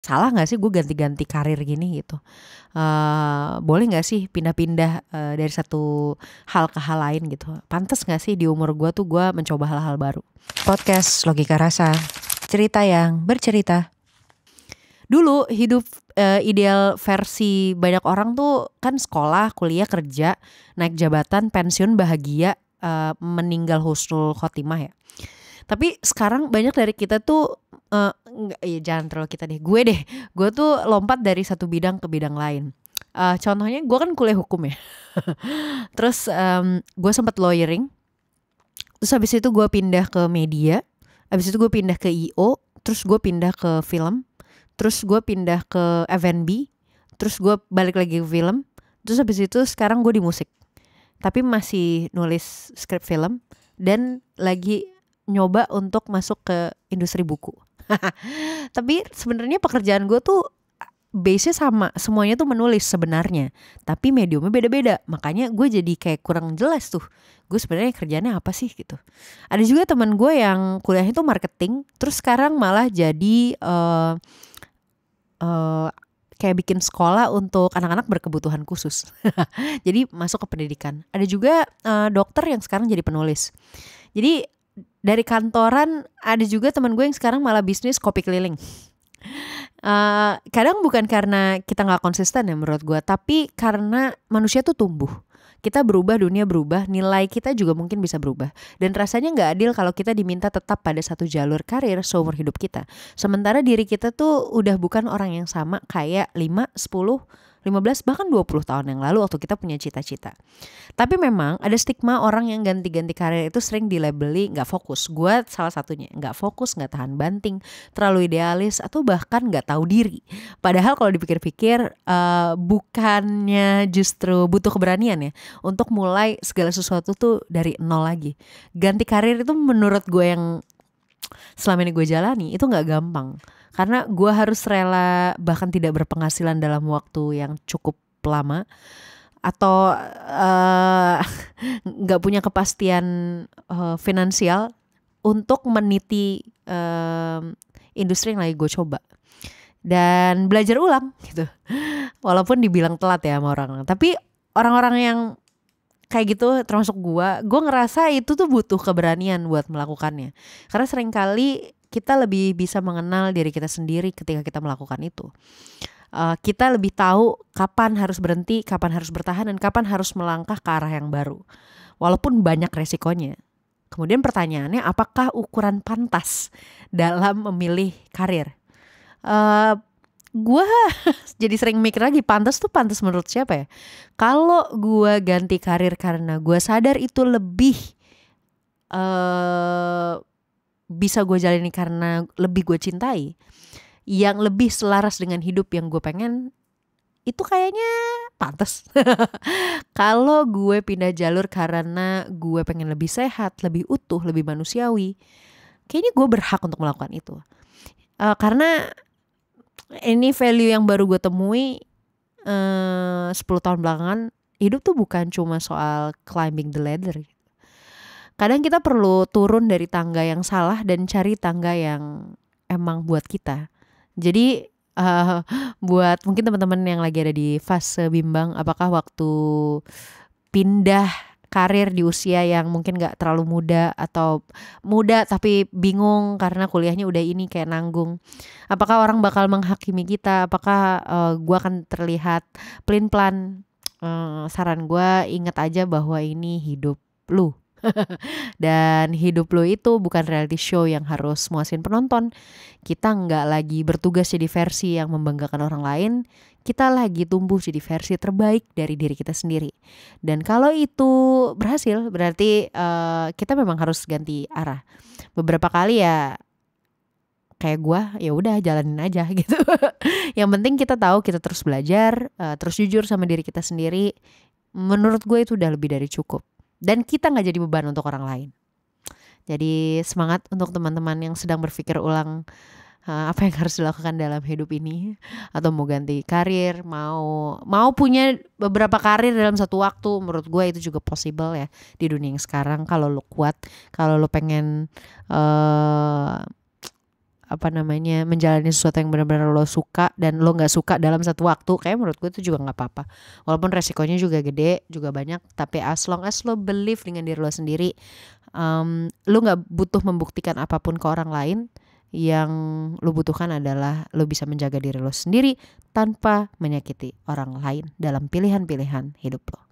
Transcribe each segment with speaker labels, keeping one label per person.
Speaker 1: salah nggak sih gue ganti-ganti karir gini gitu? Boleh nggak sih pindah-pindah dari satu hal ke hal lain gitu? Pantes nggak sih di umur gue tuh gue mencoba hal-hal baru? Podcast Logika Rasa, cerita yang bercerita. Dulu hidup ideal versi banyak orang tuh kan sekolah, kuliah, kerja, naik jabatan, pensiun, bahagia, meninggal husnul khotimah ya. Tapi sekarang banyak dari kita tuh enggak, ya jangan terlalu kita deh. Gue tuh lompat dari satu bidang ke bidang lain. Contohnya gue kan kuliah hukum ya. Terus gue sempat lawyering. Terus habis itu gue pindah ke media. Habis itu gue pindah ke IO. Terus gue pindah ke film. Terus gue pindah ke F&B. Terus gue balik lagi ke film. Terus habis itu sekarang gue di musik. Tapi masih nulis skrip film. Dan lagi nyoba untuk masuk ke industri buku. Tapi sebenarnya pekerjaan gue tuh base-nya sama, semuanya tuh menulis sebenarnya, tapi mediumnya beda-beda. Makanya gue jadi kayak kurang jelas tuh, gue sebenarnya kerjanya apa sih gitu. Ada juga teman gue yang kuliahnya tuh marketing, terus sekarang malah jadi kayak bikin sekolah untuk anak-anak berkebutuhan khusus. Jadi masuk ke pendidikan. Ada juga dokter yang sekarang jadi penulis. Jadi dari kantoran ada juga teman gue yang sekarang malah bisnis kopi keliling. Kadang bukan karena kita nggak konsisten ya menurut gue, tapi karena manusia tuh tumbuh. Kita berubah, dunia berubah, nilai kita juga mungkin bisa berubah. Dan rasanya nggak adil kalau kita diminta tetap pada satu jalur karir seumur hidup kita. Sementara diri kita tuh udah bukan orang yang sama kayak 5, 10, 15 bahkan 20 tahun yang lalu waktu kita punya cita-cita. Tapi memang ada stigma orang yang ganti-ganti karir itu sering dilabeli gak fokus. Gue salah satunya, gak fokus, gak tahan banting, terlalu idealis, atau bahkan gak tahu diri. Padahal kalau dipikir-pikir bukannya justru butuh keberanian ya untuk mulai segala sesuatu tuh dari nol lagi. Ganti karir itu menurut gue yang selama ini gue jalani itu gak gampang. Karena gue harus rela bahkan tidak berpenghasilan dalam waktu yang cukup lama, atau gak punya kepastian finansial untuk meniti industri yang lagi gue coba. Dan belajar ulang gitu. Walaupun dibilang telat ya sama orang. Tapi orang-orang yang kayak gitu termasuk gue ngerasa itu tuh butuh keberanian buat melakukannya. Karena seringkali kita lebih bisa mengenal diri kita sendiri ketika kita melakukan itu. Kita lebih tahu kapan harus berhenti, kapan harus bertahan, dan kapan harus melangkah ke arah yang baru. Walaupun banyak resikonya. Kemudian pertanyaannya, apakah ukuran pantas dalam memilih karir? Gue jadi sering mikir lagi, pantas tuh pantas menurut siapa ya? Kalau gue ganti karir karena gue sadar itu lebih bisa gue jalani karena lebih gue cintai, yang lebih selaras dengan hidup yang gue pengen, itu kayaknya pantas. Kalau gue pindah jalur karena gue pengen lebih sehat, lebih utuh, lebih manusiawi, kayaknya gue berhak untuk melakukan itu. Karena ini value yang baru gue temui 10 tahun belakangan. Hidup tuh bukan cuma soal climbing the ladder. Kadang kita perlu turun dari tangga yang salah dan cari tangga yang emang buat kita. Jadi buat mungkin teman-teman yang lagi ada di fase bimbang, apakah waktu pindah karir di usia yang mungkin gak terlalu muda, atau muda tapi bingung karena kuliahnya udah ini kayak nanggung. Apakah orang bakal menghakimi kita? Apakah gue akan terlihat pelin-pelan? Saran gue, ingat aja bahwa ini hidup lu. Dan hidup lo itu bukan reality show yang harus muasin penonton. Kita nggak lagi bertugas jadi versi yang membanggakan orang lain. Kita lagi tumbuh jadi versi terbaik dari diri kita sendiri. Dan kalau itu berhasil, berarti kita memang harus ganti arah. Beberapa kali ya kayak gue, ya udah jalanin aja gitu. Yang penting kita tahu kita terus belajar, terus jujur sama diri kita sendiri. Menurut gue itu udah lebih dari cukup. Dan kita gak jadi beban untuk orang lain. Jadi semangat untuk teman-teman yang sedang berpikir ulang apa yang harus dilakukan dalam hidup ini. Atau mau ganti karir, mau punya beberapa karir dalam satu waktu. Menurut gue itu juga possible ya di dunia yang sekarang. Kalau lo kuat, kalau lo pengen menjalani sesuatu yang benar-benar lo suka dan lo nggak suka dalam satu waktu, kayak menurut gue itu juga nggak apa-apa. Walaupun resikonya juga gede, juga banyak, tapi as long as lo believe dengan diri lo sendiri, lo nggak butuh membuktikan apapun ke orang lain. Yang lo butuhkan adalah lo bisa menjaga diri lo sendiri tanpa menyakiti orang lain dalam pilihan-pilihan hidup lo.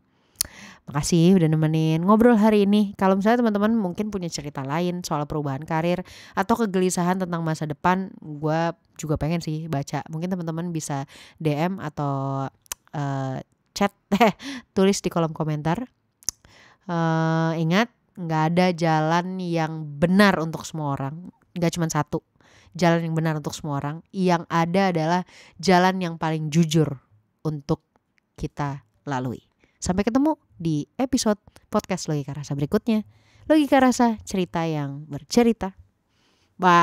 Speaker 1: Makasih udah nemenin ngobrol hari ini. Kalau misalnya teman-teman mungkin punya cerita lain soal perubahan karir atau kegelisahan tentang masa depan, gue juga pengen sih baca. Mungkin teman-teman bisa DM atau chat, tulis di kolom komentar. Ingat, nggak ada jalan yang benar untuk semua orang. Nggak cuma satu jalan yang benar untuk semua orang. Yang ada adalah jalan yang paling jujur untuk kita lalui. Sampai ketemu di episode podcast Logika Rasa berikutnya. Logika Rasa, cerita yang bercerita. Bye.